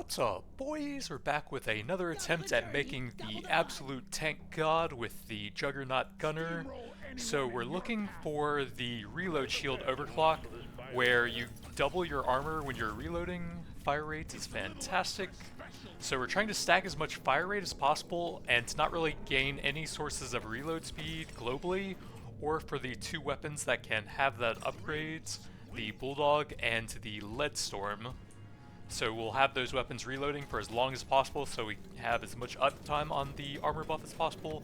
What's up, boys? We're back with another attempt at making the absolute tank god with the Juggernaut gunner. So we're looking for the reload shield overclock, where you double your armor when you're reloading. Fire rate is fantastic. So we're trying to stack as much fire rate as possible and to not really gain any sources of reload speed globally, or for the two weapons that can have that upgrade, the Bulldog and the Lead Storm. So we'll have those weapons reloading for as long as possible so we have as much uptime on the armor buff as possible.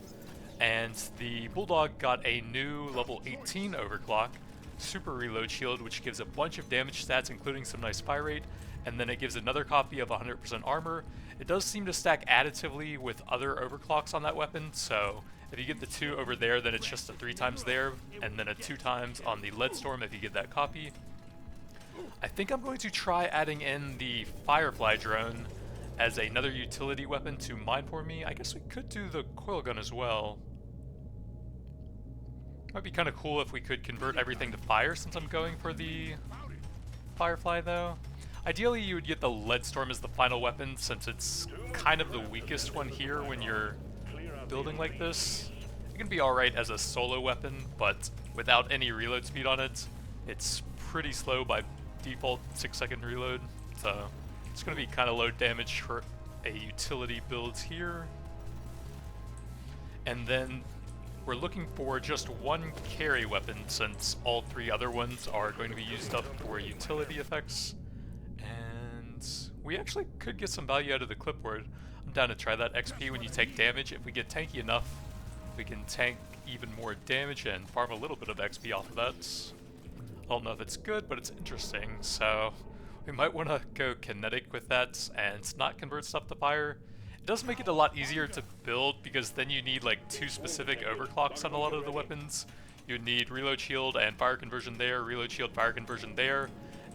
And the Bulldog got a new level 18 overclock, super reload shield, which gives a bunch of damage stats including some nice fire rate, and then it gives another copy of 100% armor. It does seem to stack additively with other overclocks on that weapon, so if you get the 2 over there, then it's just a 3 times there, and then a 2 times on the Lead Storm if you get that copy. I think I'm going to try adding in the Firefly drone as another utility weapon to mine for me. I guess we could do the coil gun as well. Might be kind of cool if we could convert everything to fire since I'm going for the Firefly though. Ideally you would get the Lead Storm as the final weapon since it's kind of the weakest one here when you're building like this. It can be alright as a solo weapon, but without any reload speed on it, it's pretty slow by default 6-second reload, so it's going to be kind of low damage for a utility build here. And then we're looking for just one carry weapon since all 3 other ones are going to be used up for utility effects. And we actually could get some value out of the clipboard. I'm down to try that XP when you take damage. If we get tanky enough, we can tank even more damage and farm a little bit of XP off of that. I don't know if it's good, but it's interesting, so we might want to go kinetic with that and not convert stuff to fire. It does make it a lot easier to build because then you need like 2 specific overclocks on a lot of the weapons. You need reload shield and fire conversion there, reload shield, fire conversion there,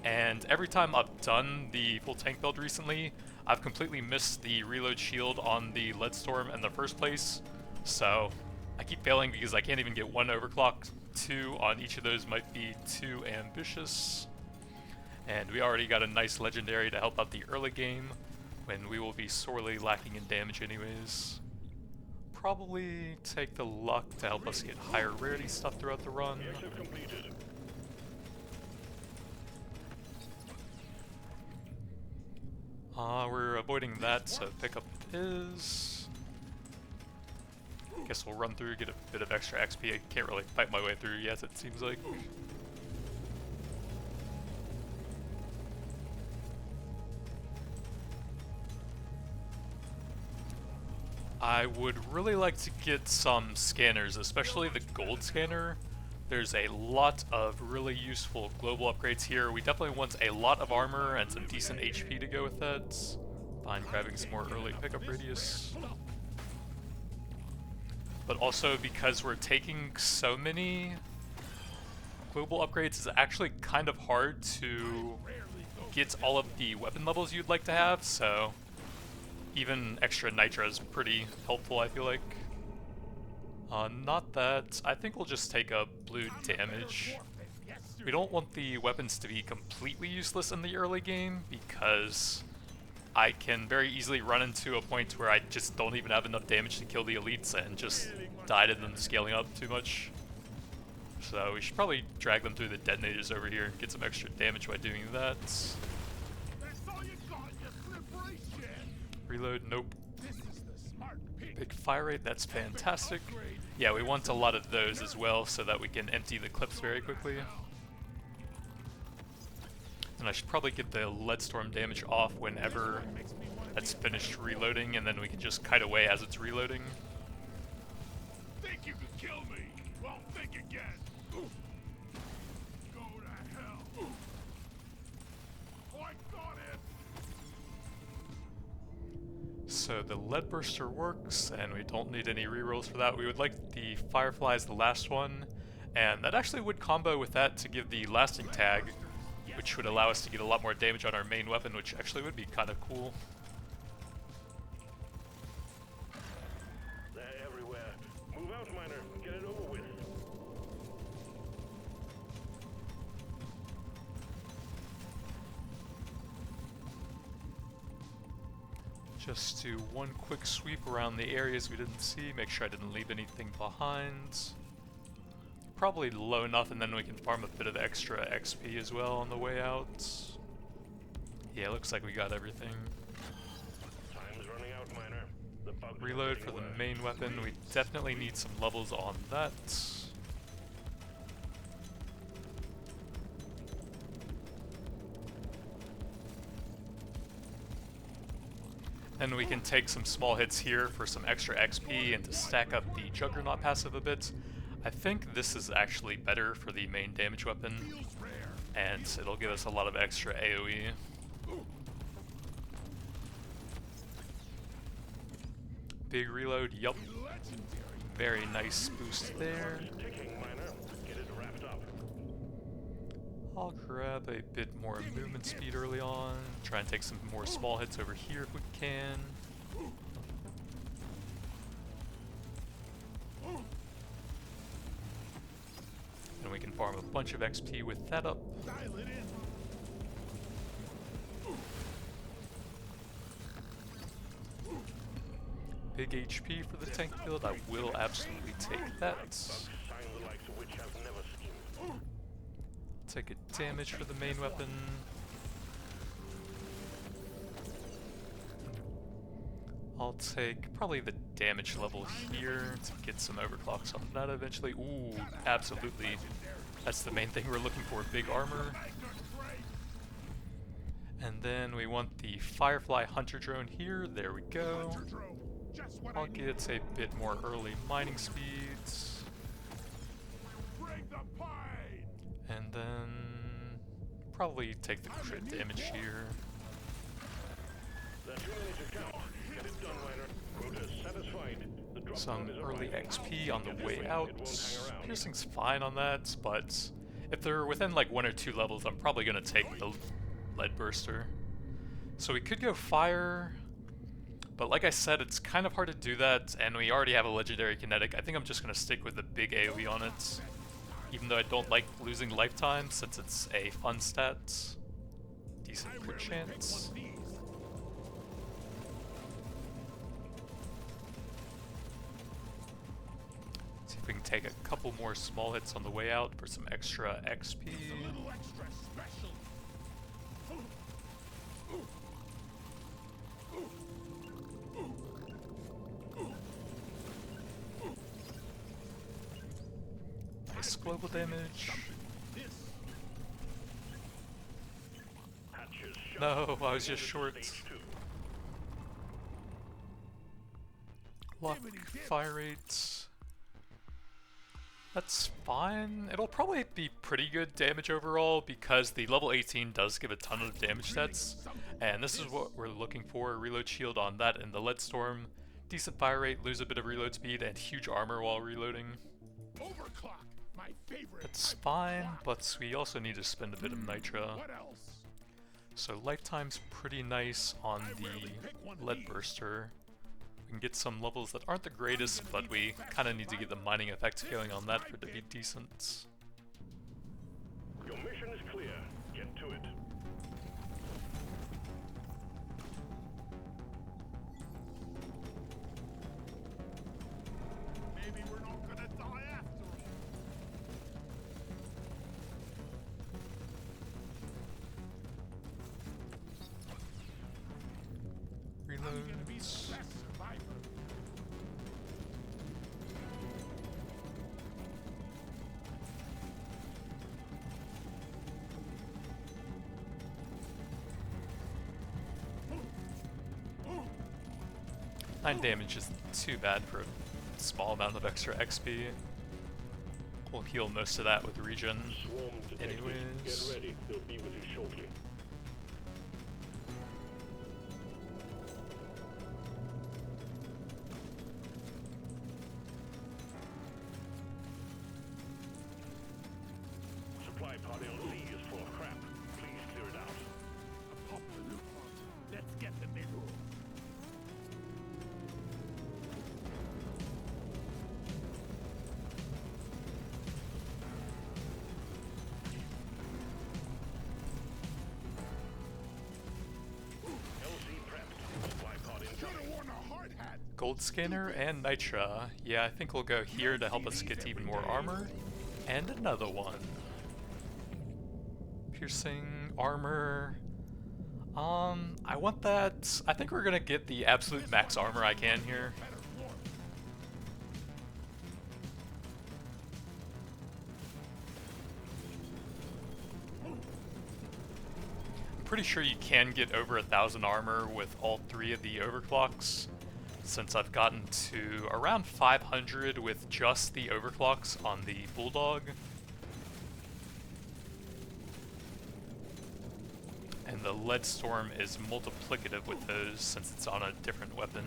and every time I've done the full tank build recently, I've completely missed the reload shield on the Lead Storm in the first place, so I keep failing because I can't even get 1 overclock. 2 on each of those might be too ambitious. And we already got a nice legendary to help out the early game when we will be sorely lacking in damage anyways. Probably take the luck to help us get higher rarity stuff throughout the run. We're avoiding that, so pickup is... Guess we'll run through, get a bit of extra XP. I can't really fight my way through yet, it seems like. I would really like to get some scanners, especially the gold scanner. There's a lot of really useful global upgrades here. We definitely want a lot of armor and some decent HP to go with that. Fine, grabbing some more early pickup radius. But also because we're taking so many global upgrades, it's actually kind of hard to get all of the weapon levels you'd like to have, so even extra nitro is pretty helpful, I feel like. Not that. I think we'll just take a blue damage. We don't want the weapons to be completely useless in the early game because I can very easily run into a point where I just don't even have enough damage to kill the elites and just die to them scaling up too much. So we should probably drag them through the detonators over here and get some extra damage by doing that. Reload, nope. Big fire rate, that's fantastic. Yeah, we want a lot of those as well so that we can empty the clips very quickly. And I should probably get the Lead Storm damage off whenever that's finished reloading, and then we can just kite away as it's reloading. Think you could kill me? Well, think again. Go to hell. Oh, I got it. So the Lead Burster works, and we don't need any rerolls for that. We would like the Firefly as the last one, and that actually would combo with that to give the lasting tag, which would allow us to get a lot more damage on our main weapon, which actually would be kind of cool. They're everywhere. Move out, miner. Get it over with. Just do one quick sweep around the areas we didn't see, make sure I didn't leave anything behind. Probably low enough, and then we can farm a bit of extra XP as well on the way out. Yeah, looks like we got everything. Time's running out, miner. The bugs are Reload getting for the worse. main weapon, we definitely need some levels on that. Then we can take some small hits here for some extra XP and to stack up the Juggernaut passive a bit. I think this is actually better for the main damage weapon, and it'll give us a lot of extra AoE. Big reload, yup. Very nice boost there. Ticking, miner. Get it wrapped up. I'll grab a bit more movement speed early on, try and take some more small hits over here if we can. And we can farm a bunch of XP with that up. Dial it in. Big HP for the tank build, I will absolutely take that. Signs the likes of which I've never seen. Take a damage for the main weapon. I'll take probably the damage level here to get some overclocks on that eventually. Ooh, absolutely. That's the main thing we're looking for, big armor. And then we want the Firefly Hunter Drone here, there we go. I'll get a bit more early mining speeds. And then probably take the crit damage here. That's too many to count. Get it done, miner. Quota satisfied. The drop Some zone is early arriving. XP on the Get way this out. It won't hang around. Piercing's fine on that, but if they're within like 1 or 2 levels, I'm probably gonna take the lead burster. So we could go fire, but like I said, it's kind of hard to do that, and we already have a legendary kinetic. I think I'm just gonna stick with the big AoE on it, even though I don't like losing lifetime since it's a fun stat. Decent crit chance. See if we can take a couple more small hits on the way out for some extra XP. Nice global damage. Hatches shut. No, I was just short. Stage 2. Lock fire rates. That's fine. It'll probably be pretty good damage overall because the level 18 does give a ton of damage stats. And this is what we're looking for, reload shield on that in the lead storm. Decent fire rate, lose a bit of reload speed, and huge armor while reloading. Overclock, my favorite. That's fine, but we also need to spend a bit of nitra. What else? So lifetime's pretty nice on the lead burster. We can get some levels that aren't the greatest, but we kind of need to get the mining effect going on that for it to be decent. Your mission is clear. Get to it. Maybe we're not gonna die after all. Reloads. Best survivor. Nine damage isn't too bad for a small amount of extra XP. We'll heal most of that with regen. Swarm detected. Anyways. Get ready. They'll be with you shortly. Supply pod LZ is full of crap. Please clear it out. Pop the loot pod. Let's get them in. Gold scanner and nitra. Yeah, I think we'll go here to help us get even more armor. And another one. Piercing, armor. I want that. I think we're gonna get the absolute max armor I can here. I'm pretty sure you can get over 1,000 armor with all 3 of the overclocks, since I've gotten to around 500 with just the overclocks on the bulldog. And the lead storm is multiplicative with those since it's on a different weapon.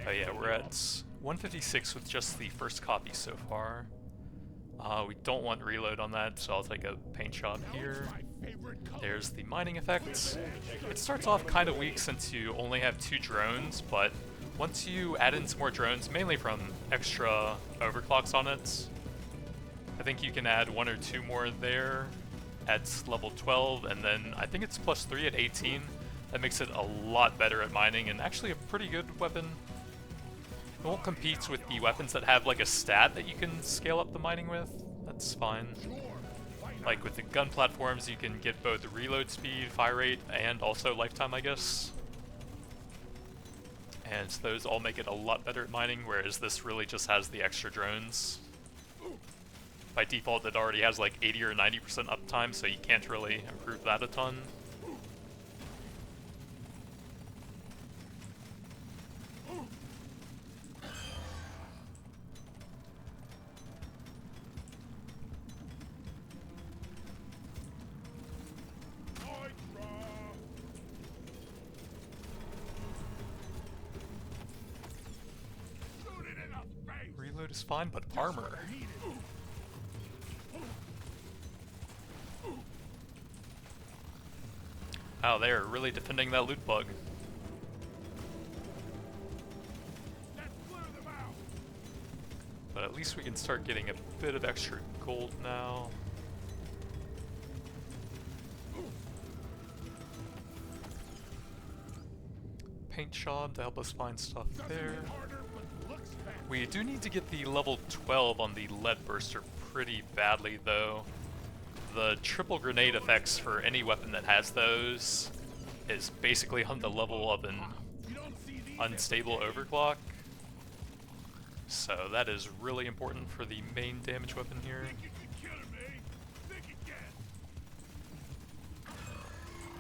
Oh yeah, we're at 156 with just the first copy so far. We don't want reload on that, so I'll take a paint job here. There's the mining effect. It starts off kind of weak since you only have 2 drones, but once you add in some more drones, mainly from extra overclocks on it, I think you can add 1 or 2 more there at level 12, and then I think it's +3 at 18. That makes it a lot better at mining, and actually a pretty good weapon. It won't compete with the weapons that have like a stat that you can scale up the mining with. That's fine. Like with the gun platforms, you can get both reload speed, fire rate, and also lifetime, I guess. And those all make it a lot better at mining, whereas this really just has the extra drones. By default, it already has like 80 or 90% uptime, so you can't really improve that a ton. Reload is fine, but armor. Wow, they're really defending that loot bug. But at least we can start getting a bit of extra gold now. Paint job to help us find stuff there. We do need to get the level 12 on the lead burster pretty badly though. The triple grenade effects for any weapon that has those is basically on the level of an unstable overclock. So that is really important for the main damage weapon here.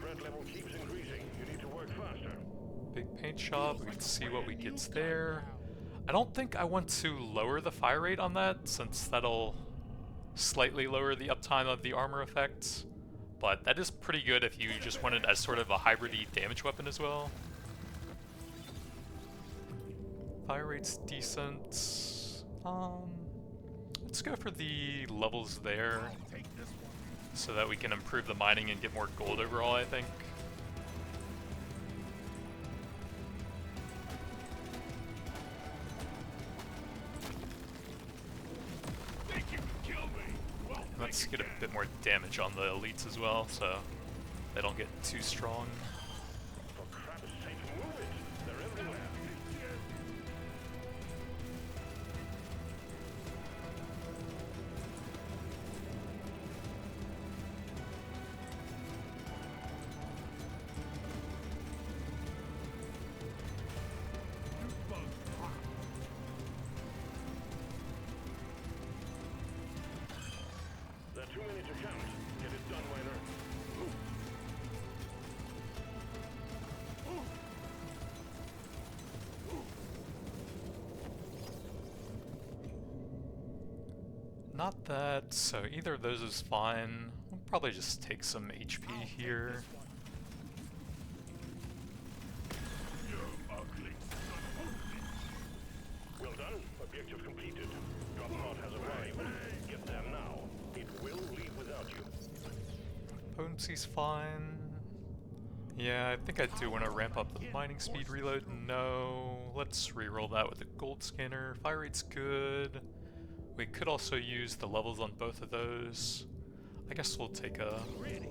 Threat level keeps increasing. You need to work faster. Big paint job, we can see what we get there. I don't think I want to lower the fire rate on that, since that'll slightly lower the uptime of the armor effects, but that is pretty good if you just want it as sort of a hybrid-y damage weapon as well. Fire rate's decent. Let's go for the levels there, so that we can improve the mining and get more gold overall, I think. Let's get a bit more damage on the elites as well, so they don't get too strong. For crap's sake, move it. They're everywhere. There are too many to count. Get it done, miner. Not that, so either of those is fine. We'll probably just take some HP here. Well done. Objective completed. Dreadnought has arrived. Get there now. It will leave without you. Potency's fine. Yeah, I think I do want to ramp up the mining speed reload. No, let's reroll that with the gold scanner. Fire rate's good. We could also use the levels on both of those. I guess we'll take a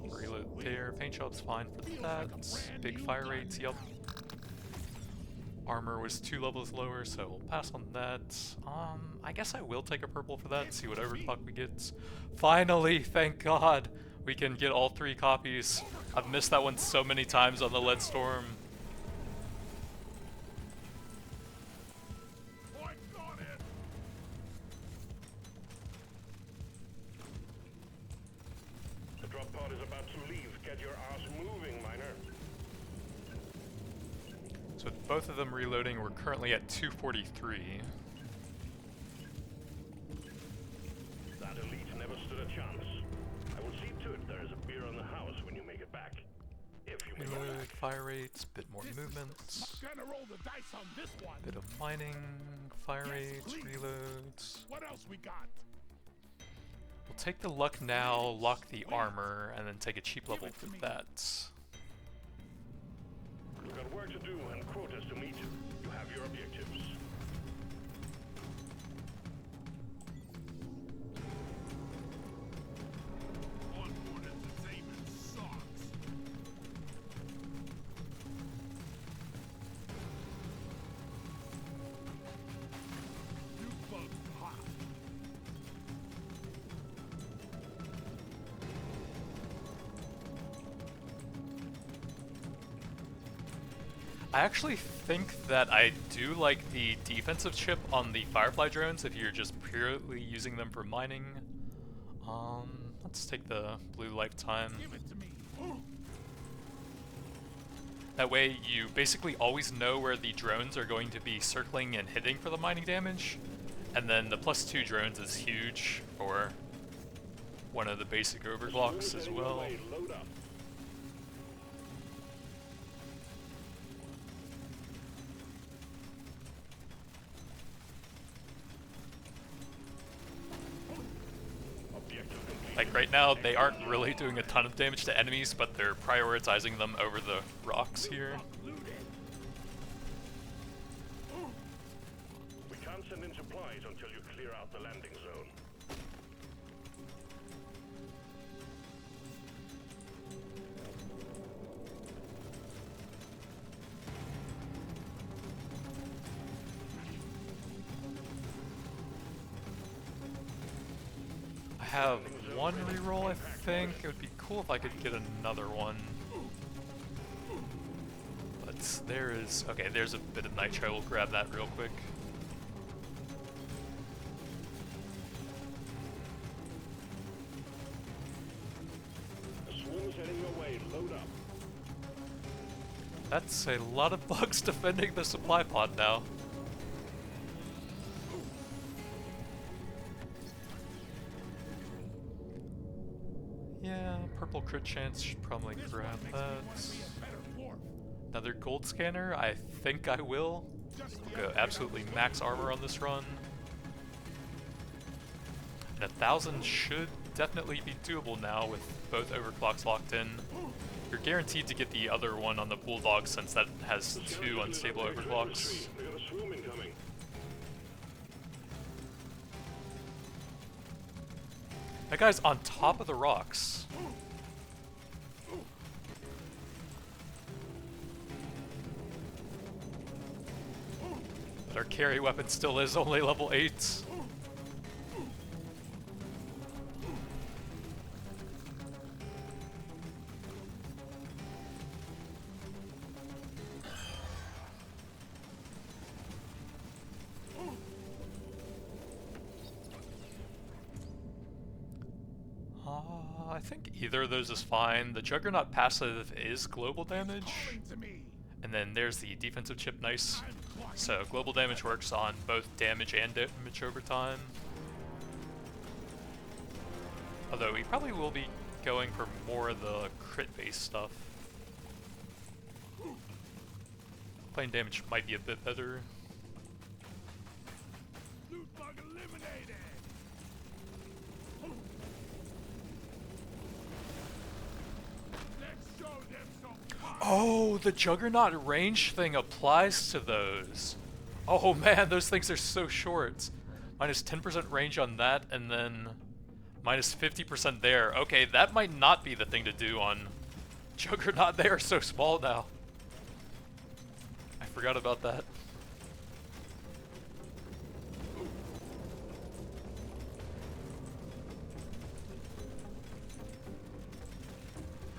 reload care. Paint job's fine for that. Big fire rates, yup. Armor was 2 levels lower, so we'll pass on that. I guess I will take a purple for that, see what overclock we get. Finally, thank God, we can get all 3 copies. I've missed that one so many times on the Lead Storm. The drop pod is about to leave. Get your ass moving, miner. So with both of them reloading, we're currently at 243. That elite never stood a chance. I will see to it there is a beer on the house when you make it back. If you make it Reload, back. fire rates, bit more movements. Gonna roll the dice on this one. Bit of mining, fire Yes, rates, please. reloads. What else we got? We'll take the luck now, lock the armor, and then take a cheap level for that. We've got work to do and quotas to meet. You have your objectives. Onboard entertainment sucks. You bug hot. I actually think that I do like the defensive chip on the Firefly drones if you're just purely using them for mining. Let's take the blue lifetime. Give it to me. That way you basically always know where the drones are going to be circling and hitting for the mining damage. And then the +2 drones is huge for one of the basic overclocks as well. Load up. Objective complete. Like right now, they aren't really doing a ton of damage to enemies, but they're prioritizing them over the rocks here. We can't send in supplies until you clear out the landing zone. I have one reroll, I think. It would be cool if I could get another one. But there is... Okay, there's a bit of nitro. We'll grab that real quick. The swarm's heading your way. Load up. That's a lot of bugs defending the supply pod now. Yeah, purple crit chance, should probably grab that. Another gold scanner, I think I will. We'll go absolutely max armor on this run. And 1,000 should definitely be doable now with both overclocks locked in. You're guaranteed to get the other one on the bulldog since that has 2 unstable overclocks. We got a swarm incoming. That guy's on top of the rocks. But our carry weapon still is only level 8. I think either of those is fine. The Juggernaut passive is global damage, and then there's the defensive chip, nice. So global damage works on both damage and damage over time. Although we probably will be going for more of the crit-based stuff. Plane damage might be a bit better. Loot bug eliminated. Let's show them some power. Oh, the Juggernaut range thing applies to those. Oh man, those things are so short. Minus 10% range on that, and then minus 50% there. Okay, that might not be the thing to do on Juggernaut, they are so small now. I forgot about that.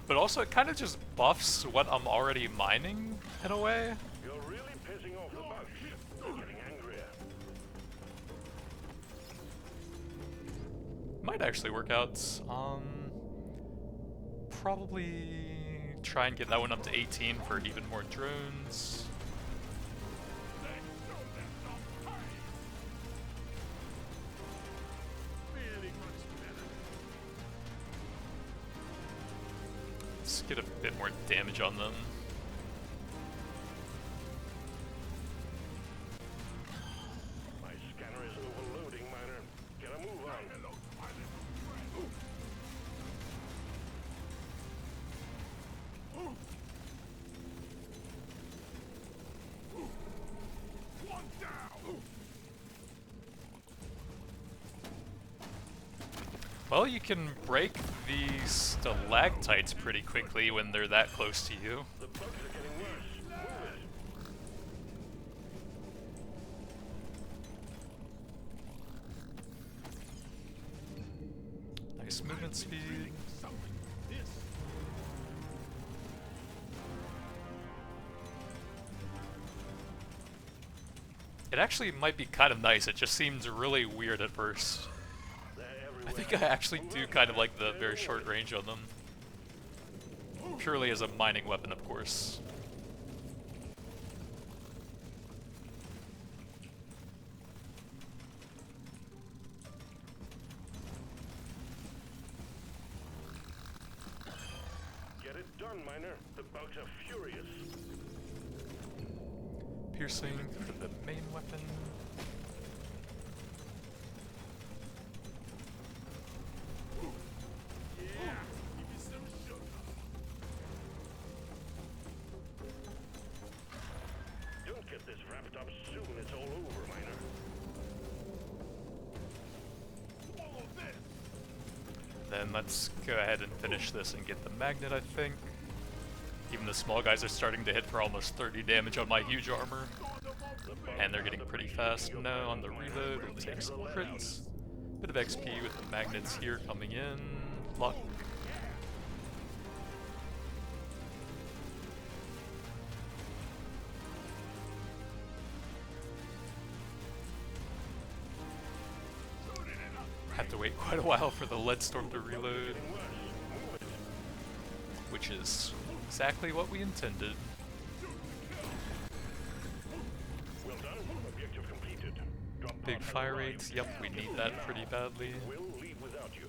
But also, it kind of just buffs what I'm already mining, in a way. You're really pissing off the bugs. They're getting angrier. Might actually work out. Probably try and get that one up to 18 for even more drones. Let's get a bit more damage on them. My scanner is overloading, miner. Get a move on. One down. Well, you can break the stalactites pretty quickly when they're that close to you. The bugs are getting worse. Move it. Nice movement speed. This. It actually might be kind of nice, it just seems really weird at first. They're I everywhere. think I actually do kind of like the very short range on them. Purely as a mining weapon, of course. Get it done, miner. The bugs are furious. Piercing for the main weapon. Yeah. Give me some sugar. Don't get this wrapped up soon. It's all over, miner. Swallow this. Then let's go ahead and finish this and get the magnet, I think. Even the small guys are starting to hit for almost 30 damage on my huge armor. And they're getting pretty fast. No, on the reload, we'll take some crits. Bit of XP with the magnets here coming in. Luck. Have to wait quite a while for the lead storm to reload, which is exactly what we intended. Well done. Objective completed. Drop Big pod fire arrived. rates, yep, we need that pretty badly. We'll leave without you.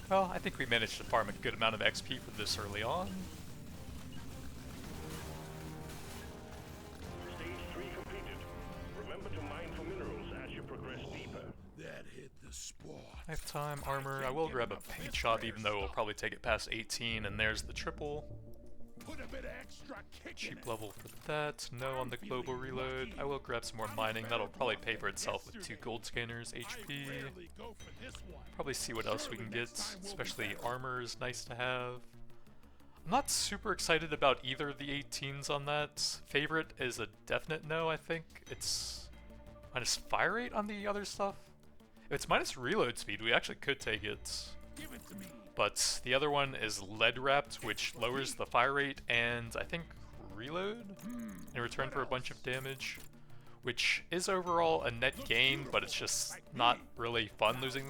Well, I think we managed to farm a good amount of XP for this early on. Stage 3 completed. Remember to mine for minerals as you progress deeper. That hit the spot. Lifetime armor, I will grab a paint job even though we'll probably take it past 18, and there's the triple. Put a bit of extra kick in Cheap it. level for that, no on the global reload. I will grab some more mining, that'll probably pay for itself with 2 gold scanners, HP. Rarely go for this one. Probably see what else we can get, especially armor is nice to have. I'm not super excited about either of the 18s on that. Favorite is a definite no, I think. It's minus fire rate on the other stuff. If it's minus reload speed, we actually could take it. Give it to me. But the other one is lead wrapped, which lowers the fire rate and I think reload in return for a bunch of damage, which is overall a net gain, but it's just not really fun losing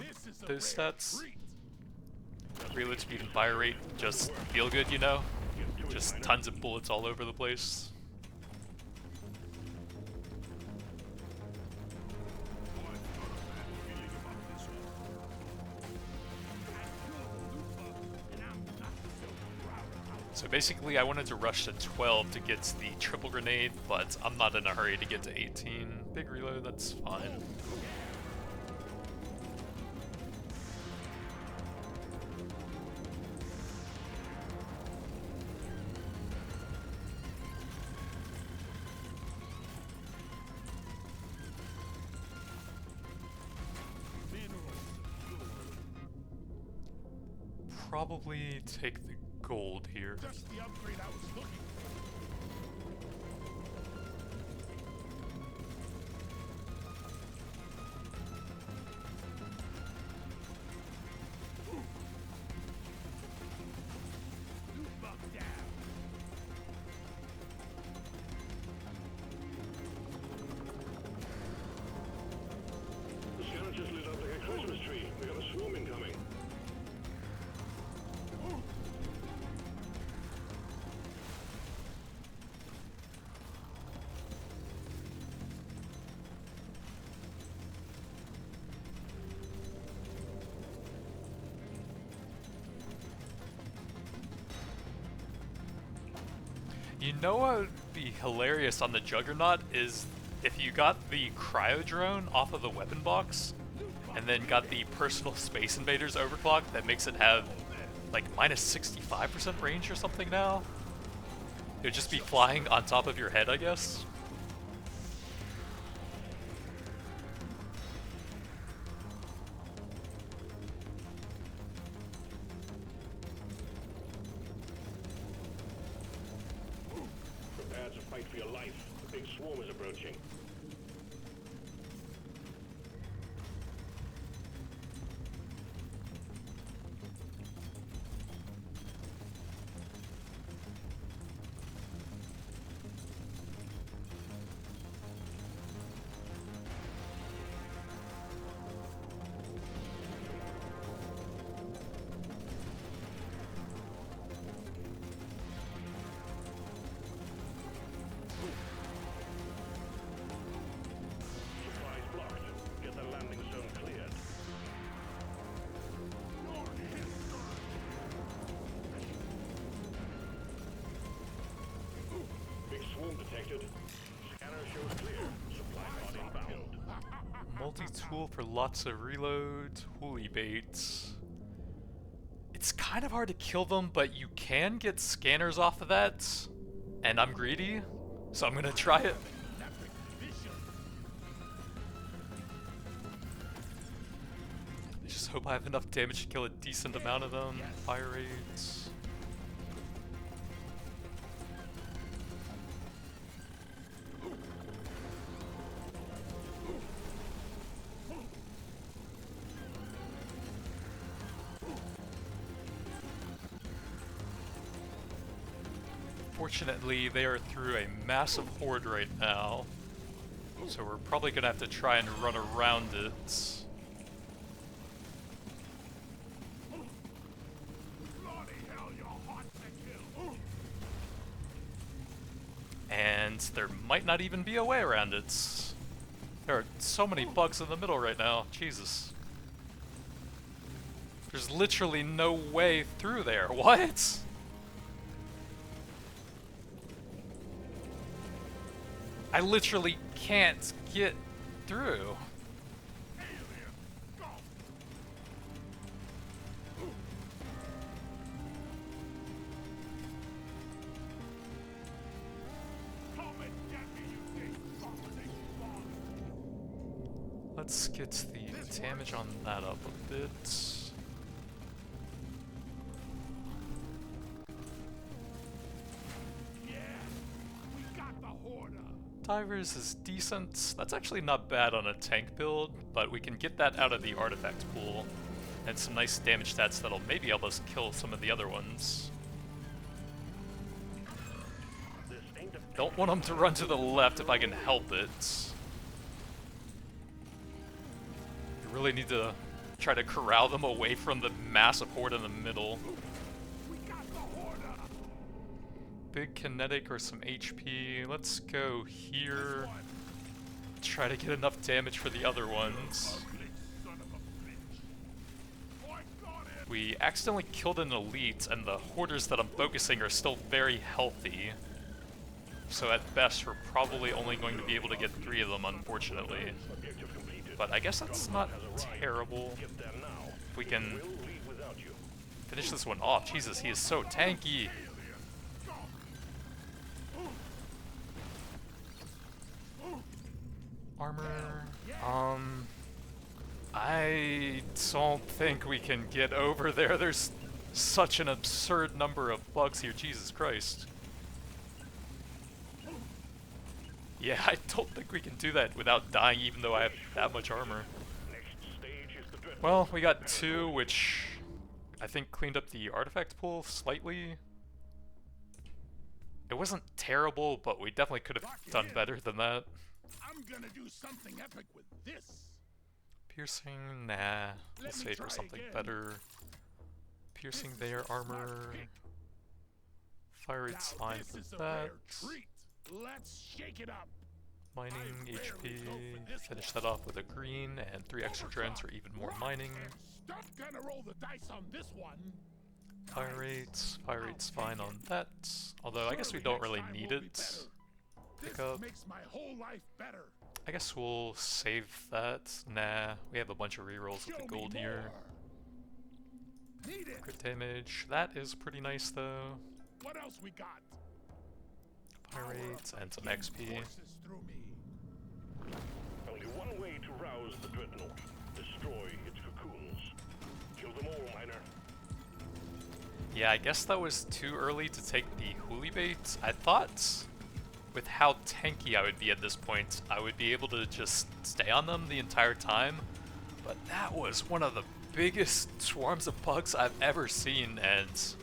those stats. Reload speed and fire rate just feel good, you know? Just tons of bullets all over the place. So basically I wanted to rush to 12 to get the triple grenade, but I'm not in a hurry to get to 18. Big reload, that's fine. probably take the gold here. Just the upgrade I was looking for. You buck down. The scanner just lit up like a Christmas tree. We got a swarm incoming. You know what would be hilarious on the Juggernaut is if you got the cryo drone off of the weapon box and then got the personal Space Invaders overclock that makes it have like minus 65% range or something now. It would just be flying on top of your head, I guess. Prepare to fight for your life. The big swarm is approaching. Supplies blocked. Get the landing zone cleared. Big swarm detected. Scanner shows clear. Supply pod inbound. Multi-tool for lots of reloads, woolly baits. It's kind of hard to kill them, but you can get scanners off of that. And I'm greedy, so I'm gonna try it. I just hope I have enough damage to kill a decent amount of them. Fire rates. Fortunately, they are through a massive horde right now, so we're probably gonna have to try and run around it. Bloody hell, you're hot to kill. And there might not even be a way around it. There are so many bugs in the middle right now, Jesus. There's literally no way through there, what? I literally can't get through. Alien, go. Come and get me, you big fucking bug. Let's get the damage on that up a bit. Yeah, we got the horde. Divers is decent. That's actually not bad on a tank build, but we can get that out of the artifact pool. And some nice damage stats that'll maybe help us kill some of the other ones. This ain't a Don't want them to run to the left if I can help it. You really need to try to corral them away from the massive horde in the middle. We got the horde. Big kinetic or some HP. Let's go here. Try to get enough damage for the other ones. Ugly son of a bitch. I got him. We accidentally killed an elite, and the hoarders that I'm focusing are still very healthy. So at best, we're probably only going to be able to get 3 of them, unfortunately. objective completed. But I guess that's not terrible. Get there now. If we can We'll leave without you. finish this one off. Jesus, he is so tanky. Armor. I don't think we can get over there. There's such an absurd number of bugs here, Jesus Christ. Yeah, I don't think we can do that without dying even though I have that much armor. Well, we got 2, which I think cleaned up the artifact pool slightly. It wasn't terrible, but we definitely could have done better than that. I'm gonna do something epic with this. Piercing, nah. Let's save for something better. Piercing their armor. Fire rate's fine for that. Let's shake it up. Mining, HP. Finish that off with a green and 3 extra drones for even more mining. Stop gonna roll the dice on this one. Fire rate's fine on that. Although I guess we don't really need it. Pick up. Makes my whole life better. I guess we'll save that. Nah, we have a bunch of rerolls with the gold here. Crit damage. That is pretty nice though. What else we got? Fire rates and some XP. Only one way to rouse the dreadnought. Destroy its cocoons. Kill them all, miner. Yeah, I guess that was too early to take the huli bait. I thought with how tanky I would be at this point, I would be able to just stay on them the entire time. But that was one of the biggest swarms of bugs I've ever seen, and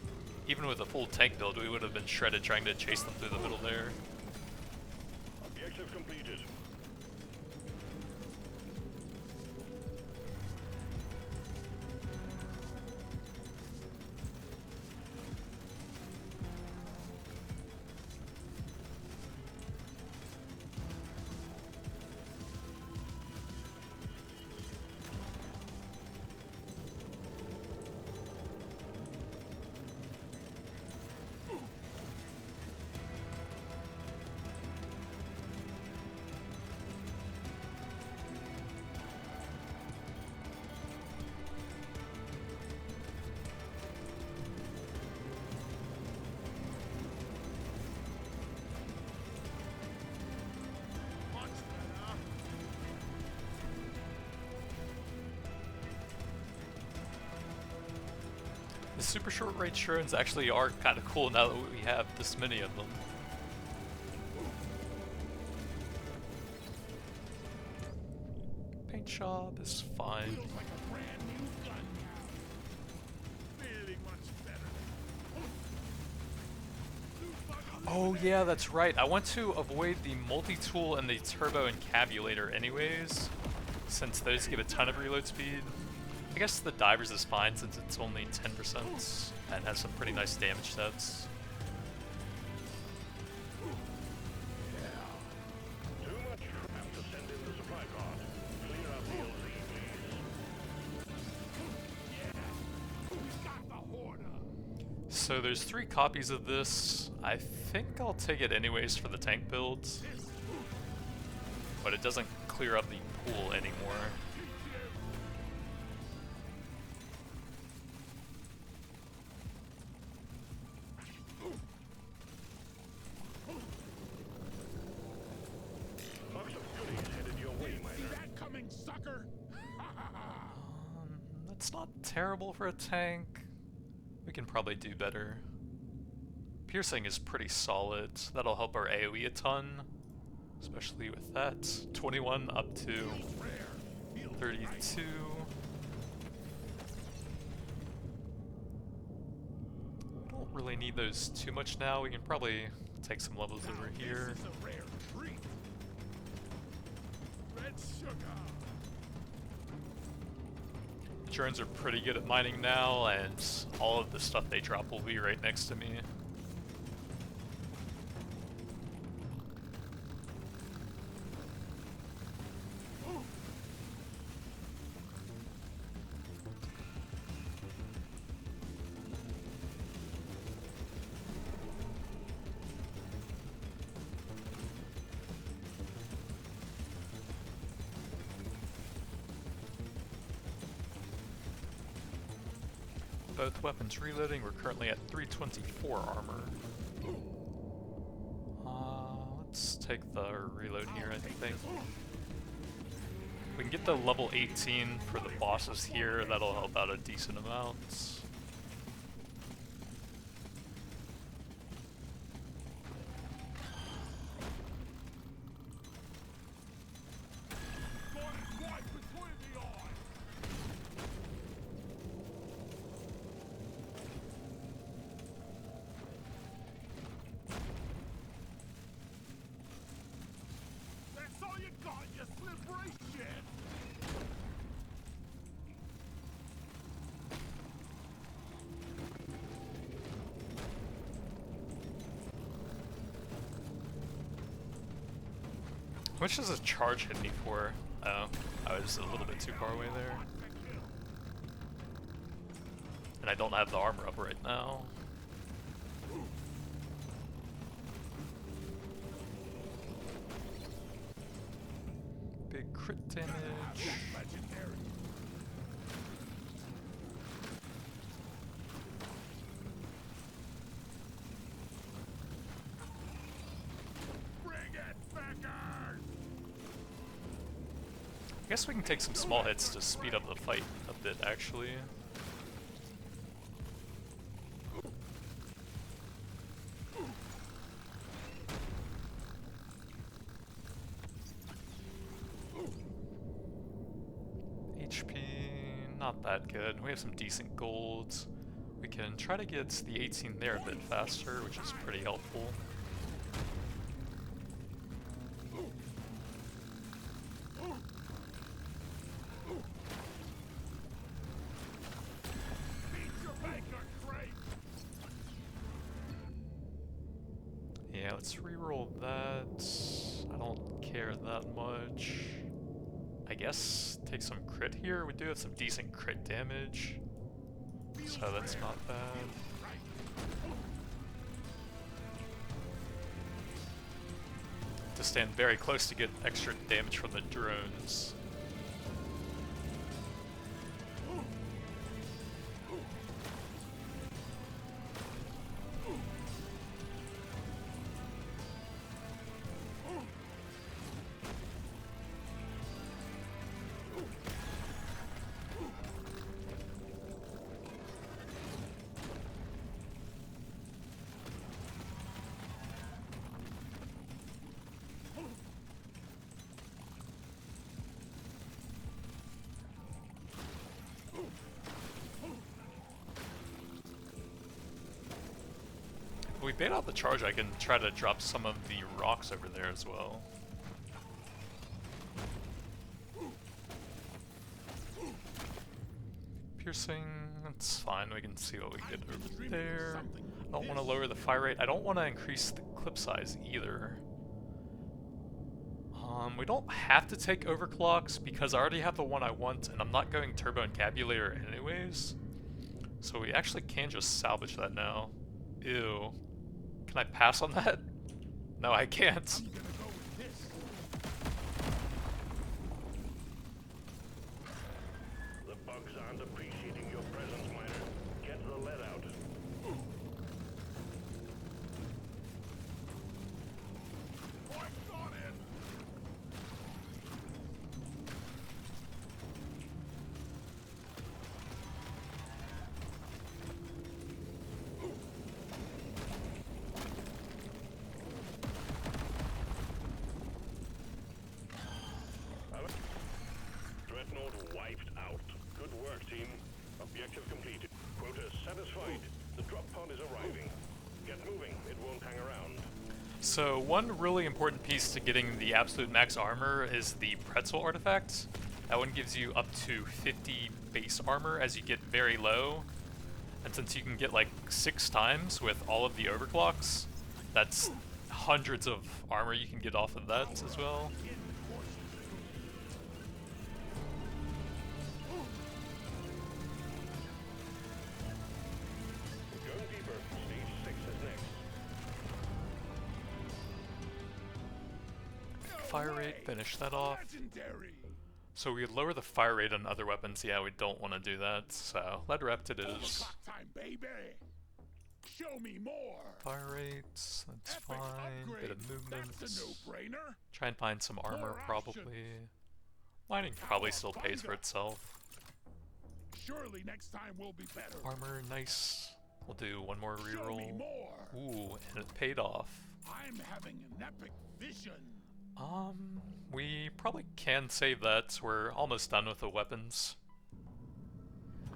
even with a full tank build, we would have been shredded trying to chase them through the middle there. Objective completed. The super short range drones actually are kind of cool now that we have this many of them. Paint job is fine. Like a brand new gun now. Feeling much better. Oh yeah, that's right. I want to avoid the multi-tool and the turbo encabulator anyways, since those give a ton of reload speed. I guess the divers is fine since it's only 10% and has some pretty nice damage stats. Too much. Have to send in the supply pod. Clear out the LZ, please. We got the horde. So there's 3 copies of this. I think I'll take it anyways for the tank builds, but it doesn't clear up the pool anymore. That's not terrible for a tank. We can probably do better. Piercing is pretty solid. That'll help our AoE a ton, especially with that. 21 up to 32. Don't really need those too much now. We can probably take some levels over here. Drones are pretty good at mining now, and all of the stuff they drop will be right next to me. Both weapons reloading. We're currently at 324 armor. Let's take the reload here, I think. We can get the level 18 for the bosses here. That'll help out a decent amount. much does a charge hit me for? Oh, I was a little bit too far away there. And I don't have the armor up right now. Big crit damage. I guess we can take some small hits to speed up the fight a bit, actually. HP, not that good. We have some decent golds. We can try to get the 18 there a bit faster, which is pretty helpful. Yeah, let's reroll that. I don't care that much. I guess take some crit here. We do have some decent crit damage, so that's not bad. To stand very close to get extra damage from the drones. If we bait out the charge, I can try to drop some of the rocks over there as well. Piercing, that's fine, we can see what we get over there. I don't want to lower the fire rate, I don't want to increase the clip size either. We don't have to take overclocks because I already have the one I want and I'm not going turbo encabulator anyways. So we actually can just salvage that now. Ew. Can I pass on that? No, I can't. The bugs aren't appreciating your presence, miner. Get the lead out. Dreadnought wiped out. Good work, team. Objective completed. Quota satisfied. The drop pod is arriving. Get moving. It won't hang around. So one really important piece to getting the absolute max armor is the pretzel artifact. That one gives you up to 50 base armor as you get very low. And since you can get like 6 times with all of the overclocks, that's hundreds of armor you can get off of that as well. Going deeper. Stage 6 is next. Fire rate, finish that off. So we lower the fire rate on other weapons. Yeah, we don't want to do that. So lead rept it is. Time, baby. Show me more. Fire rates, that's Epic fine. upgrade. Bit of movement. That's a no-brainer. Try and find some armor, More probably. options. Mining probably still pays for itself. Surely next time will be better. Armor, nice. We'll do one more Show me reroll. more. Ooh, and it paid off. I'm having an epic vision. We probably can save that. We're almost done with the weapons.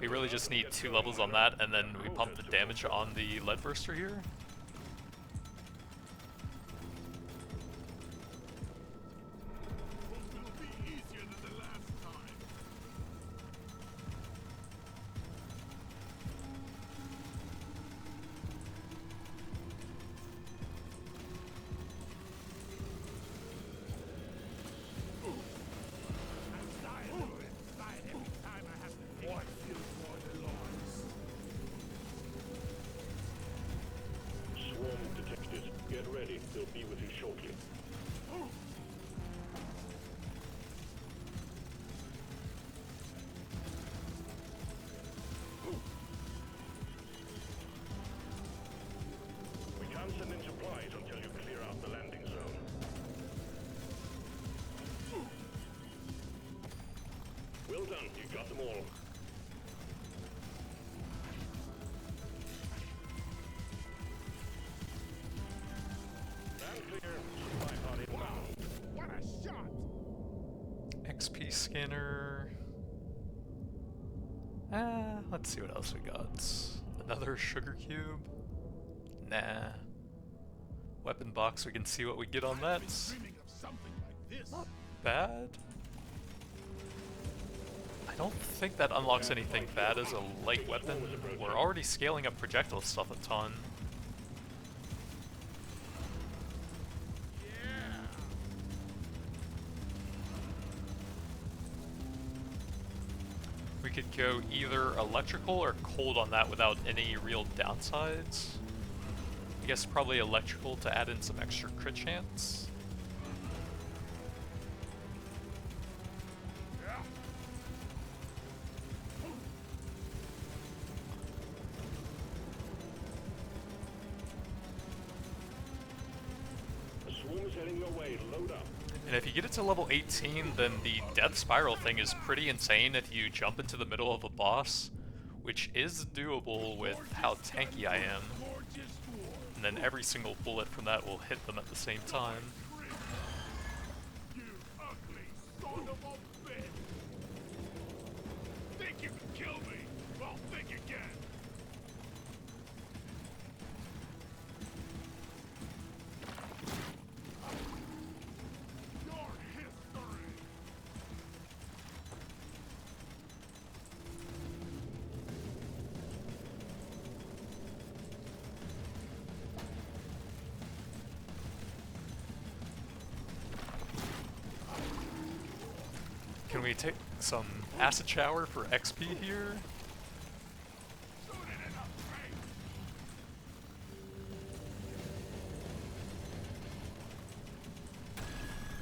We really just need 2 levels on that, and then we pump the damage on the lead burster here. It'll be easier than the last time. Get ready. They'll be with you shortly. We can't send in supplies until you clear out the landing zone. Well done. You got them all. What a shot! XP scanner. Let's see what else we got. Another sugar cube? Nah. Weapon box, we can see what we get on that. Dreaming of something like this. Not bad. I don't think that unlocks anything bad as a light weapon. We're already scaling up projectile stuff a ton. We could go either electrical or cold on that without any real downsides. I guess probably electrical to add in some extra crit chance. The swarm is heading your way. Load up. And if you get it to level 18, then the death spiral thing is pretty insane if you jump into the middle of a boss, which is doable with how tanky I am. And then every single bullet from that will hit them at the same time. You ugly son of a bitch! Think you can kill me? Well, think again. Your history. Can we take some acid shower for XP here? Shoot it in the face.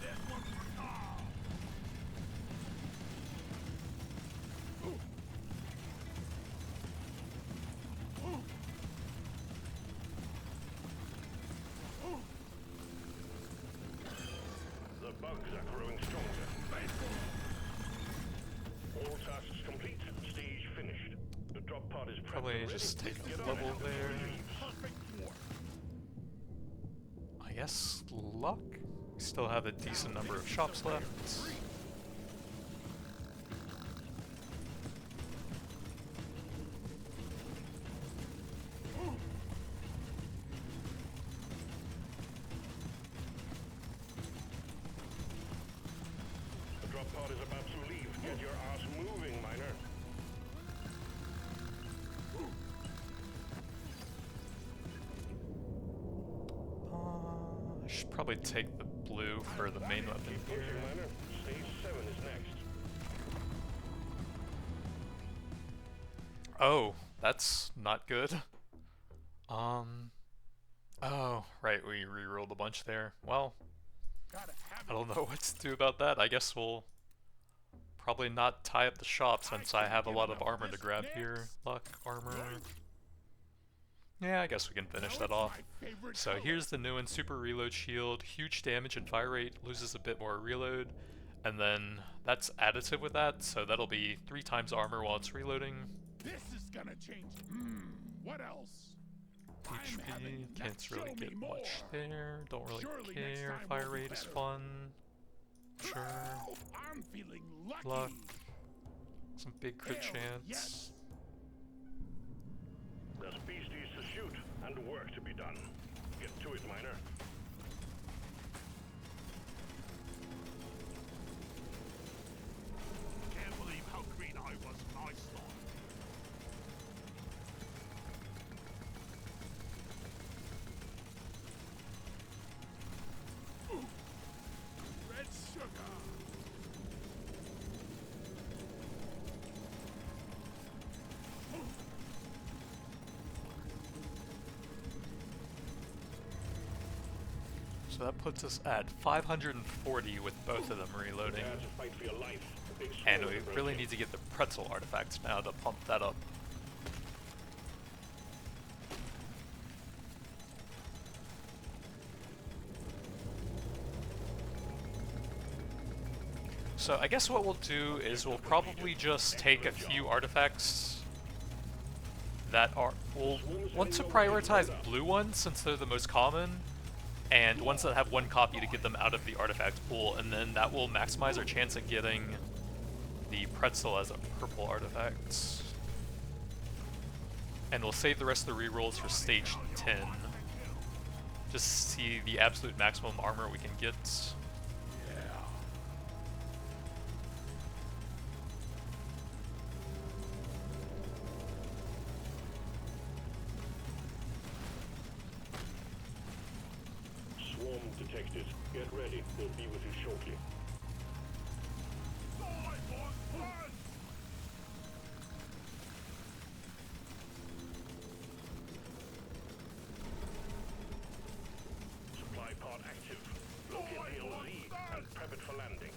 This one's for Carl. The bugs are growing stronger. All tasks complete. Stage finished. The drop pod is Probably ready. just take Get a on level it. there. Perfect dwarf. I guess luck? We still have a decent number of shops left. The drop pod is about to leave. Get your ass moving, miner. I should probably take the blue for the main weapon Keep here. pushing, miner. Stage 7 is next. Oh, that's not good. Oh, right, we rerolled a bunch there. Well, Gotta have I don't know what to do about that. I guess we'll probably not tie up the shop since I have a lot of armor to grab here. Luck, armor. Yeah, I guess we can finish that off. So here's the new one, super reload shield, huge damage and fire rate, loses a bit more reload, and then that's additive with that, so that'll be 3 times armor while it's reloading. This is gonna change. What else? HP, can't really get much there, don't really care, fire rate is fun, sure, I'm feeling lucky. luck, some big crit Hell, chance. yes. There's beasties to shoot and work to be done. Get to it, miner. Can't believe how green I was when I saw it. Red sugar. So that puts us at 540 with both of them reloading. Prepare to fight for your life. The big And storm we is really approaching. need to get the pretzel artifacts now to pump that up. So I guess what we'll do is we'll probably just take a few artifacts that are... We'll want to prioritize blue ones since they're the most common, and ones that have one copy to get them out of the artifact pool, and then that will maximize our chance at getting the pretzel as a purple artifact. And we'll save the rest of the rerolls for stage 10. Just see the absolute maximum armor we can get. Swarm detected. Get ready. We'll be with you shortly. Supply pod active. Locate PLZ and prep it for landing.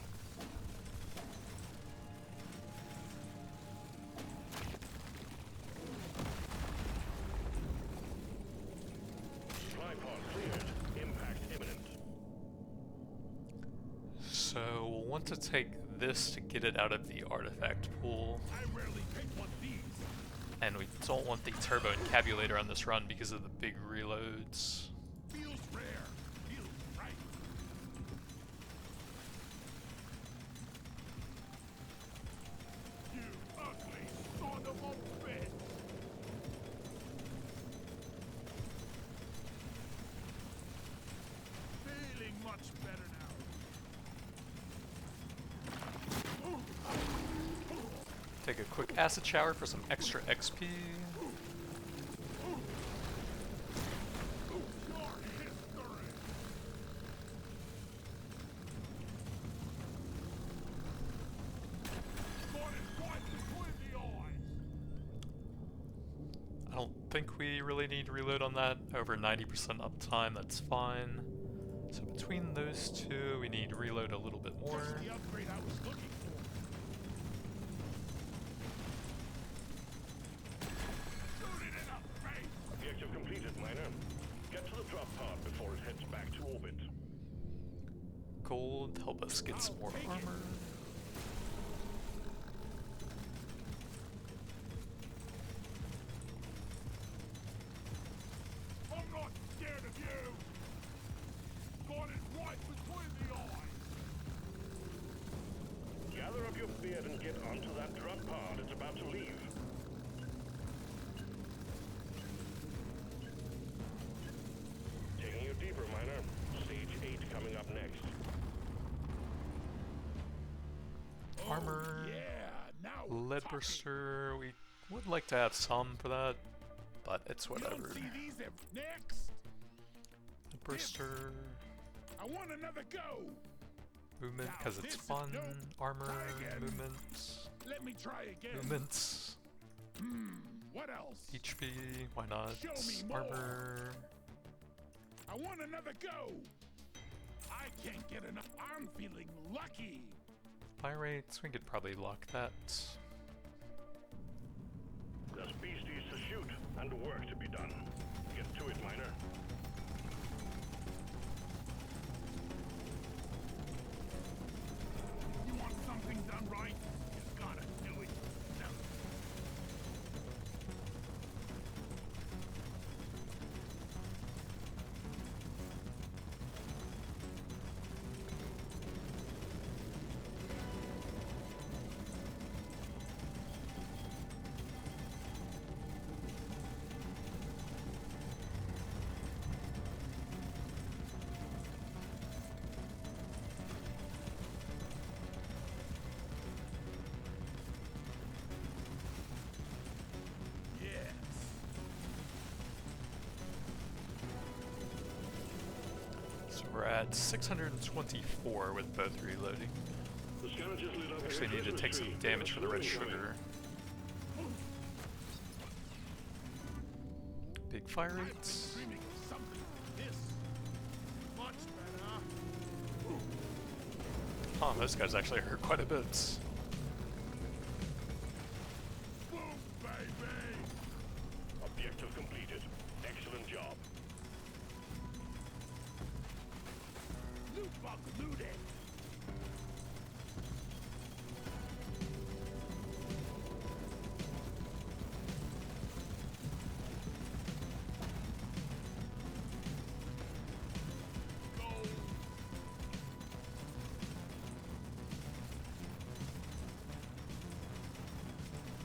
Supply pod cleared. Impact imminent. So we'll want to take this to get it out of the artifact pool. I rarely pick one of these. And we don't want the turbo encabulator on this run because of the big reloads. Feels rare. Feels right. You ugly son of a bitch. Feeling much better now. Take a quick acid shower for some extra XP. Your history. Got it right between the eyes. I don't think we really need to reload on that. Over 90% uptime, that's fine. So between those two, we need to reload a little bit more. Just the upgrade I was looking for. Shoot it in the face. Objective completed, miner. Get to the drop pod before it heads back to orbit. Gold, help us get some more armor. I'm not scared of you. Got it right between the eyes. Gather up your beard and get onto that drop pod. It's about to leave. Taking you deeper, miner. Stage 8 coming up next. Armor, Yeah, now we're lead talking. burster, we would like to have some for that, but it's You whatever. don't see these next. Lead burster, I want another go. movement Now because it's this is fun, dope. armor, Try again. movements, Let me try again. movements, What else? HP, why not, Show me more. armor, I want another go. I can't get enough. I'm feeling lucky. fire rates, we could probably lock that. There's beasties to shoot and work to be done. Get to it, miner. You want something done right? You gotta do it. Now, yes. So we're at 624 with both reloading. The scanner just lit up. Actually need to take some damage for the red sugar. Big fire I've been rates. dreaming of something like this. Much better. Oh, those guys actually hurt quite a bit. Boom, baby! Objective completed. Excellent job. Loot bug looted!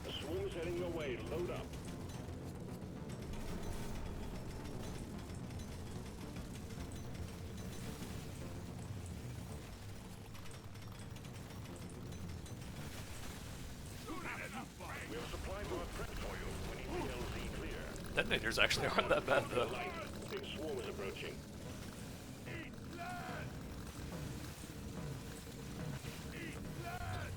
The swarm is heading your way. Load up. We have a supply drop prepped for you. We need the LZ clear. Detonators actually aren't that bad though. Light. Big swarm is approaching. Eat blood! Eat blood!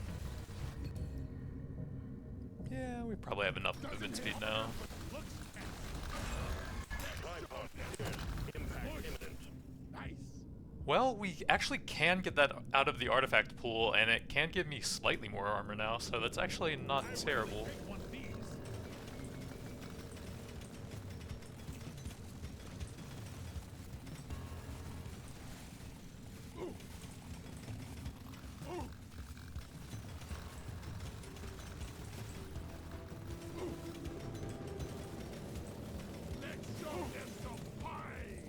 Yeah, we probably have enough movement speed now. Looks Supply pod cleared. Impact imminent. nice! Well, we actually can get that out of the artifact pool, and it can give me slightly more armor now, so that's actually not terrible. Take one of these. Let's show them some fight!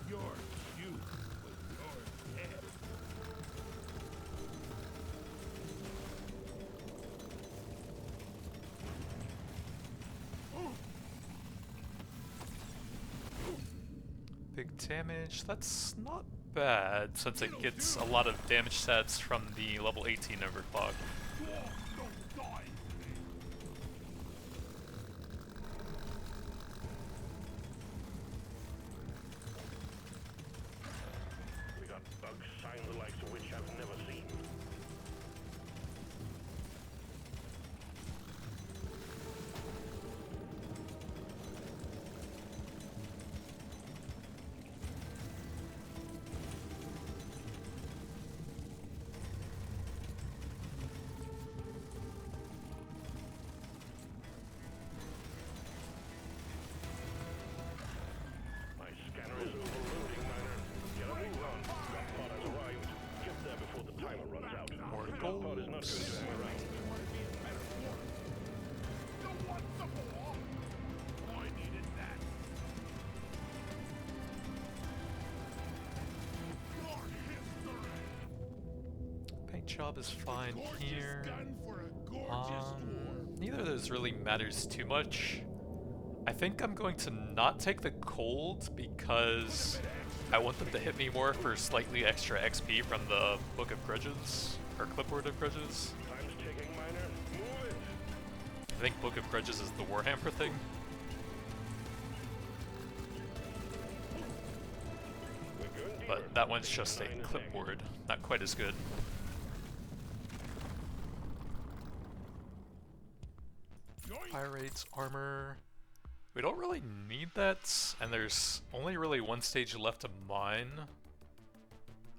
You're cute with your head. Big damage, that's not bad, since it gets a lot of damage stats from the level 18 overclock. Dwarf, don't die! We got bugs, signs the likes of which I've never seen. My scanner is overloading, miner. Get a move on. Drop pod has arrived. Get there before the timer runs out. More Drop pod is not going to hang around. You want some more? I needed that. Your history. Paint job is fine Gorgeous here. gun for a gorgeous war. Neither of those really matters too much. I think I'm going to not take the cold because I want them to hit me more for slightly extra XP from the Book of Grudges, or Clipboard of Grudges. Time's ticking, miner. Move it. I think Book of Grudges is the Warhammer thing. We're going deeper. But that one's just a clipboard, not quite as good. Pirates, armor. We don't really need that, and there's only really one stage left of mine.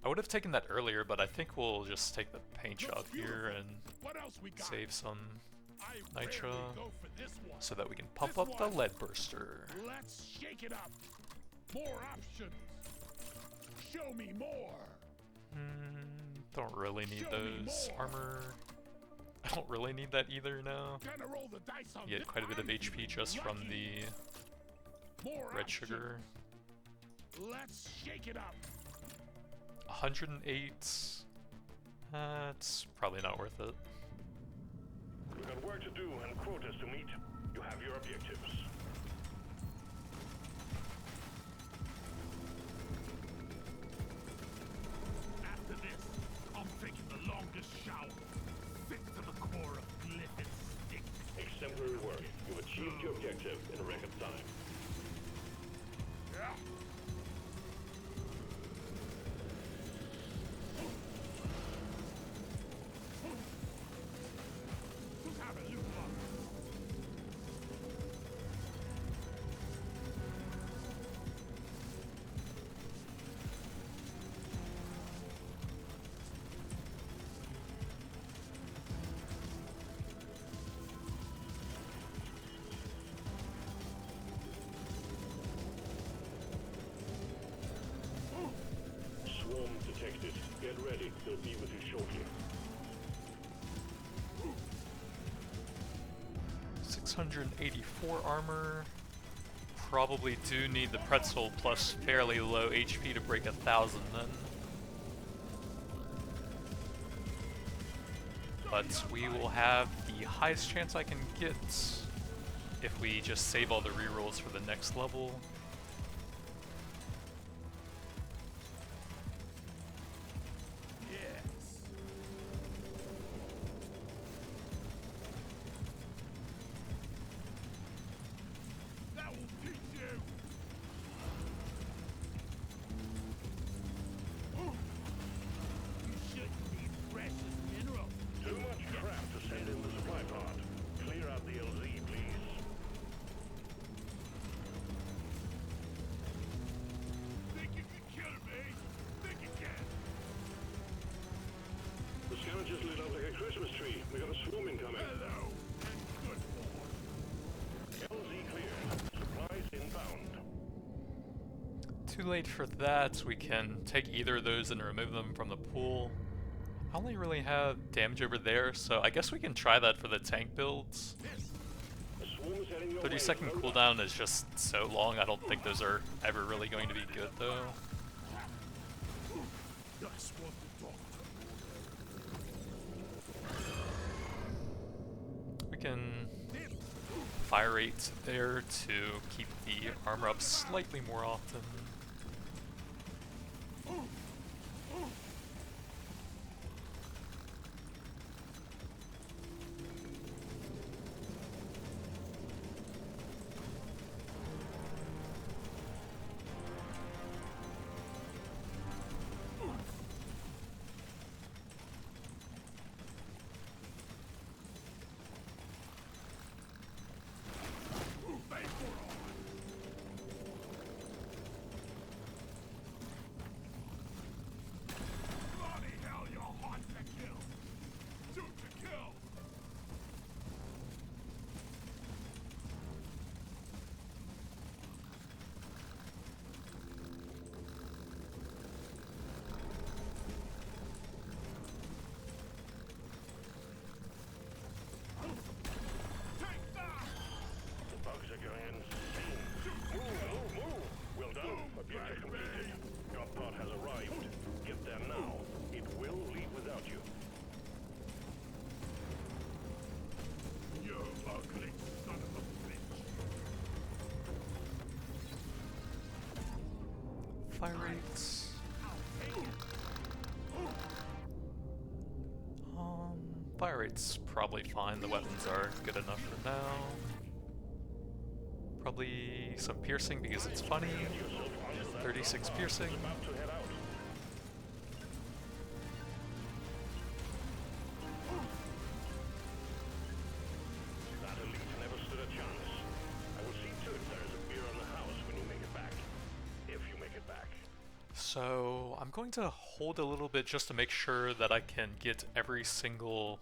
I would have taken that earlier, but I think we'll just take the paint job here and What else we got? save some I nitra rarely go for this one. so that we can pump This up the one. lead burster. Let's shake it up. More options. Show me more. Don't really need Show me those. more. Armor. I don't really need that either now. Gonna roll the dice on You get this. quite a bit of I'm HP just from the More red options. sugar. Let's shake it up. 108. That's probably not worth it. We've got work to do and quotas to meet. You have your objectives. After this, I'm taking the longest shower. Sick to the core of glyph and stick. Exemplary work. You've achieved your objective in record time. Yeah. Who's having loot boxes? Get ready. They'll be with you shortly. 684 armor. Probably do need the pretzel plus fairly low HP to break 1,000 then. But we will have the highest chance I can get if we just save all the rerolls for the next level. Just lit up like a Christmas tree. We got a swarm incoming. Hello. Good boy. LZ clear. Supplies inbound. Too late for that. We can take either of those and remove them from the pool. I only really have damage over there, so I guess we can try that for the tank builds. 30-second cooldown is just so long, I don't think those are ever really going to be good though. We can fire rate there to keep the armor up slightly more often. Fire rates. Fire rate's probably fine. The weapons are good enough for now. Probably some piercing because it's funny. 36 piercing. So I'm going to hold a little bit just to make sure that I can get every single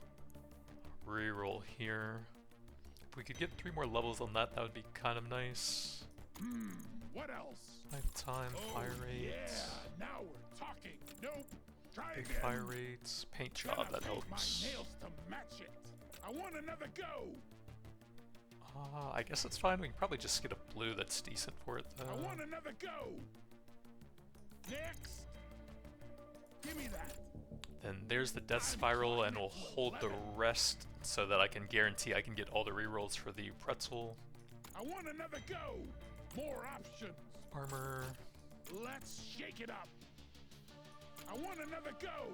reroll here. If we could get 3 more levels on that, that would be kind of nice. What else? Lifetime, fire rates. Yeah, now we're talking. Nope. Try Big again. fire rates, paint job, that helps. My nails to match it. I want another go. I guess it's fine. We can probably just get a blue that's decent for it though. I want another go. Next. Give me that. Then there's the death spiral, and we'll hold the rest so that I can guarantee I can get all the rerolls for the pretzel. I want another go. More options. Armor. Let's shake it up. I want another go.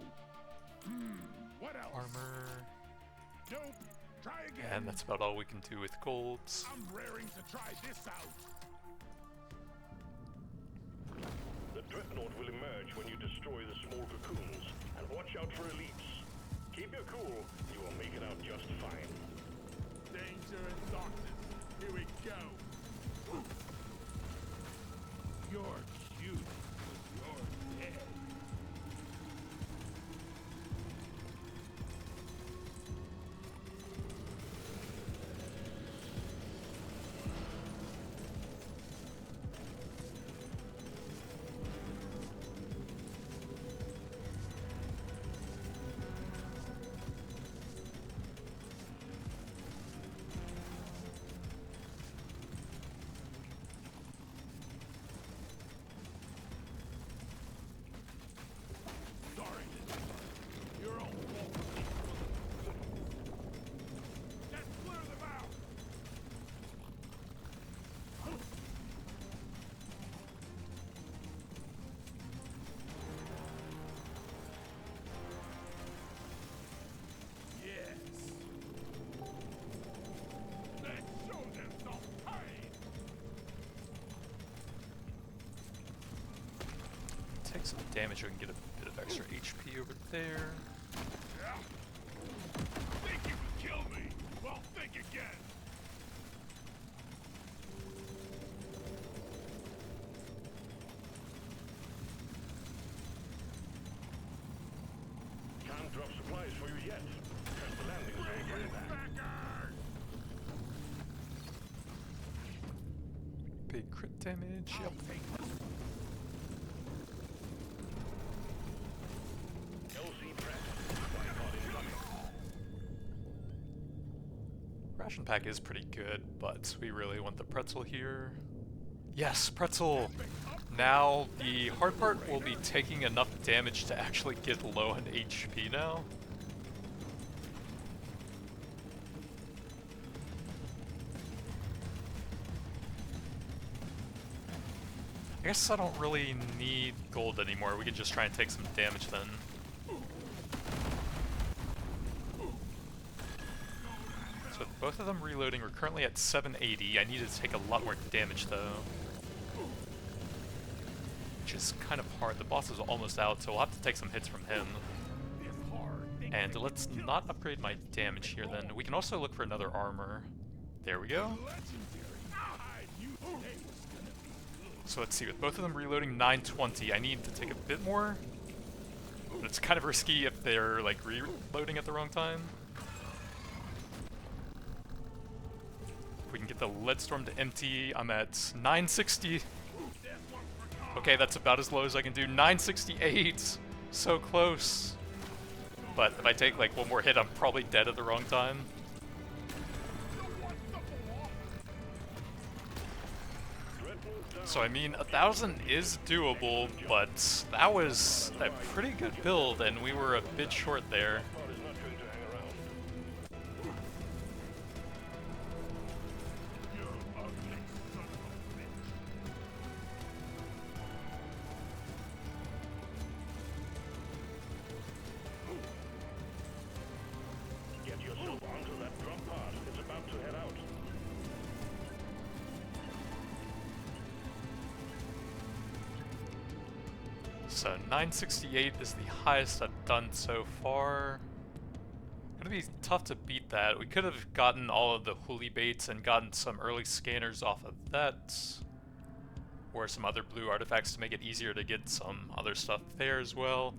What else? Armor. Nope. Try again. And that's about all we can do with golds. I'm raring to try this out. The dreadnought will emerge when you destroy the small cocoons, and watch out for elites. Keep your cool, you will make it out just fine. Danger and darkness. Here we go. You're cute with your head. some damage, we can get a bit of extra HP over there. Think you can kill me? Well, think again. Can't drop supplies for you yet. Cut the landing zone back. Big crit damage, yep. LC prep. Tripod incoming. Ration pack is pretty good, but we really want the pretzel here. Yes, pretzel! Now, the hard part will be taking enough damage to actually get low on HP now. I guess I don't really need gold anymore, we can just try and take some damage then. So with both of them reloading, we're currently at 780. I need to take a lot more damage though. Which is kind of hard. The boss is almost out, so we'll have to take some hits from him. And let's not upgrade my damage here then. We can also look for another armor. There we go. So let's see, with both of them reloading 920, I need to take a bit more. But it's kind of risky if they're like reloading at the wrong time. If we can get the lead storm to empty, I'm at 960. Okay, that's about as low as I can do. 968! So close. But if I take like one more hit, I'm probably dead at the wrong time. So I mean, 1,000 is doable, but that was a pretty good build, and we were a bit short there. Get yourself onto that drop pod. It's about to head out. So 968 is the highest I've done so far. Gonna be tough to beat that. We could have gotten all of the huli baits and gotten some early scanners off of that. Or some other blue artifacts to make it easier to get some other stuff there as well.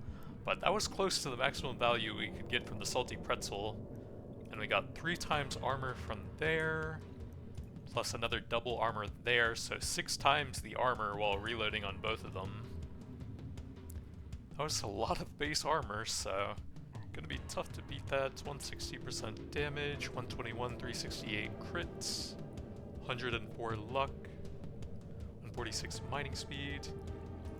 But that was close to the maximum value we could get from the salty pretzel. And we got 3 times armor from there. Plus another double armor there, so 6 times the armor while reloading on both of them. That was a lot of base armor, so gonna be tough to beat that. 160% damage, 121, 368 crits, 104 luck, 146 mining speed.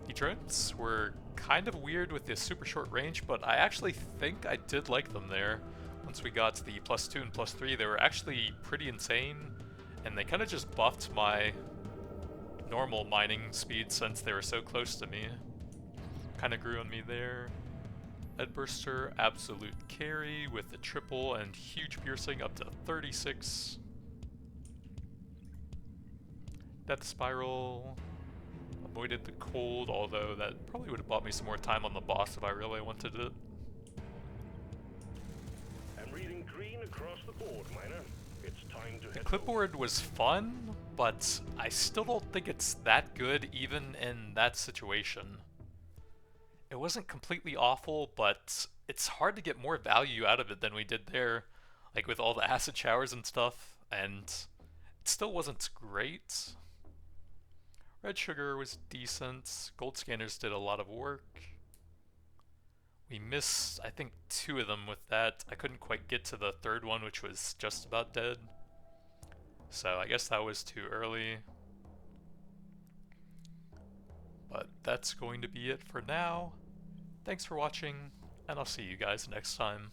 The drones were kind of weird with this super short range, but I actually think I did like them there. Once we got to the +2 and +3, they were actually pretty insane, and they kind of just buffed my normal mining speed since they were so close to me. Kind of grew on me there. Leadburster, absolute carry with the triple and huge piercing up to 36. Death Spiral. Avoided the cold, although that probably would have bought me some more time on the boss if I really wanted it. I'm reading green across the board, miner. It's time to The head clipboard was fun, but I still don't think it's that good even in that situation. It wasn't completely awful, but it's hard to get more value out of it than we did there, like with all the acid showers and stuff, and it still wasn't great. Red sugar was decent. Gold scanners did a lot of work. We missed, I think, 2 of them with that. I couldn't quite get to the 3rd one, which was just about dead. So I guess that was too early. But that's going to be it for now. Thanks for watching, and I'll see you guys next time.